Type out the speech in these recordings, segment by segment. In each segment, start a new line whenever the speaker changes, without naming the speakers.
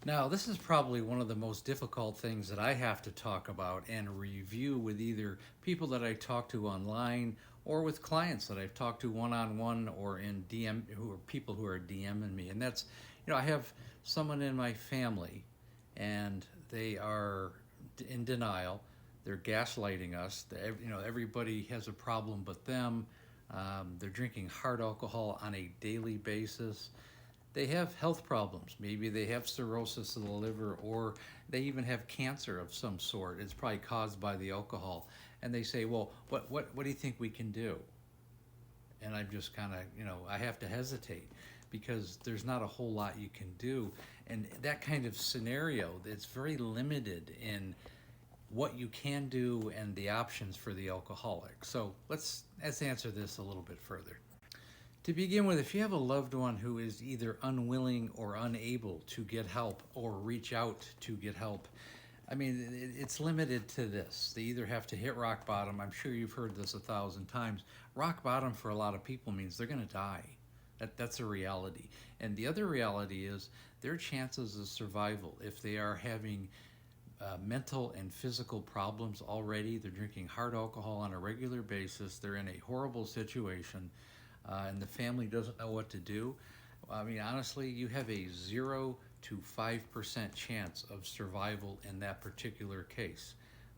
Now, this is probably one of the most difficult things that I have to talk about and review with either people that I talk to online or with clients that I've talked to one-on-one or in DM, who are people who are DMing me. And that's, I have someone in my family and they are in denial. They're gaslighting us. Everybody has a problem but them. They're drinking hard alcohol on a daily basis. They have health problems. Maybe they have cirrhosis of the liver, or they even have cancer of some sort. It's probably caused by the alcohol. And they say, well, what do you think we can do? And I'm just kind of, I have to hesitate because there's not a whole lot you can do. And that kind of scenario, it's very limited in what you can do and the options for the alcoholic. So let's answer this a little bit further. To begin with, if you have a loved one who is either unwilling or unable to get help or reach out to get help, I mean, it's limited to this. They either have to hit rock bottom. I'm sure you've heard this 1,000 times. Rock bottom for a lot of people means they're going to die. That's a reality. And the other reality is their chances of survival, if they are having mental and physical problems already, they're drinking hard alcohol on a regular basis, they're in a horrible situation, and the family doesn't know what to do. I mean, honestly, you have a 0 to 5% chance of survival in that particular case.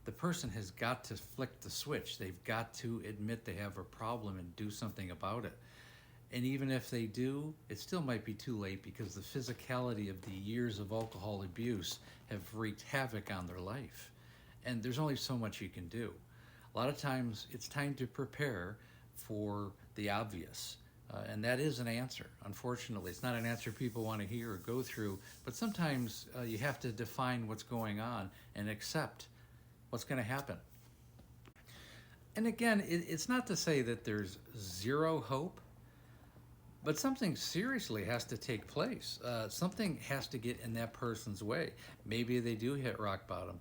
The person has got to flick the switch. They've got to admit they have a problem and do something about it. And even if they do, it still might be too late because the physicality of the years of alcohol abuse have wreaked havoc on their life. And there's only so much you can do. A lot of times it's time to prepare for the obvious. And that is an answer. Unfortunately, it's not an answer people want to hear or go through, but sometimes you have to define what's going on and accept what's going to happen. And again, it's not to say that there's zero hope, but something seriously has to take place. Something has to get in that person's way. Maybe they do hit rock bottom.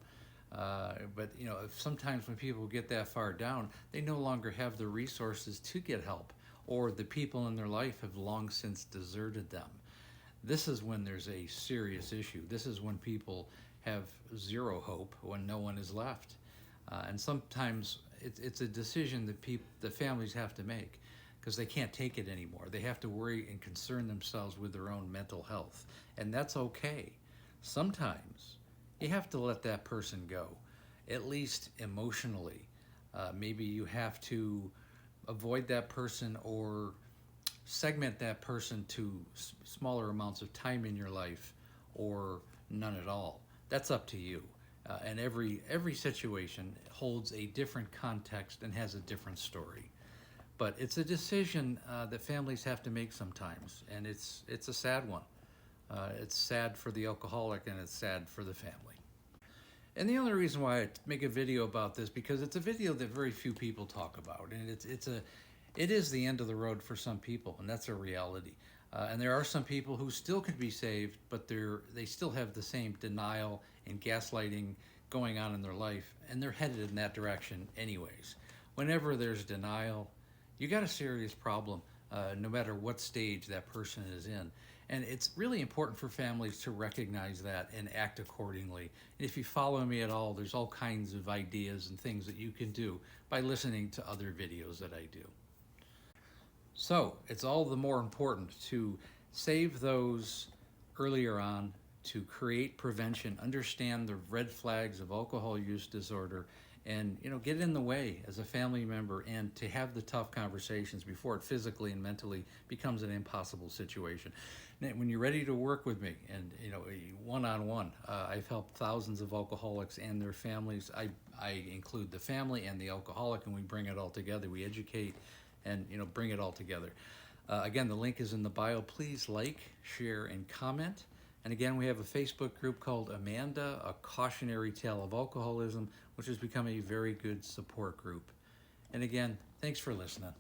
But if sometimes when people get that far down, they no longer have the resources to get help, or the people in their life have long since deserted them. This is when there's a serious issue. This is when people have zero hope, when no one is left. And sometimes it's a decision that the families have to make because they can't take it anymore. They have to worry and concern themselves with their own mental health. And that's okay. Sometimes you have to let that person go, at least emotionally. Maybe you have to avoid that person or segment that person to smaller amounts of time in your life or none at all. That's up to you. And every situation holds a different context and has a different story. But it's a decision that families have to make sometimes, and it's a sad one. It's sad for the alcoholic and it's sad for the family. And the only reason why I make a video about this, because it's a video that very few people talk about, and it is the end of the road for some people, and that's a reality. And there are some people who still could be saved, but they still have the same denial and gaslighting going on in their life, and they're headed in that direction anyways. Whenever there's denial, you got a serious problem, no matter what stage that person is in. And it's really important for families to recognize that and act accordingly. And if you follow me at all, there's all kinds of ideas and things that you can do by listening to other videos that I do. So it's all the more important to save those earlier on, to create prevention, understand the red flags of alcohol use disorder, and get in the way as a family member, and to have the tough conversations before it physically and mentally becomes an impossible situation. When you're ready to work with me and one-on-one, I've helped thousands of alcoholics and their families. I include the family and the alcoholic, and we bring it all together. We educate and bring it all together. Again, the link is in the bio. Please like, share, and comment. And again, we have a Facebook group called Amanda, A Cautionary Tale of Alcoholism, which has become a very good support group. And again, thanks for listening.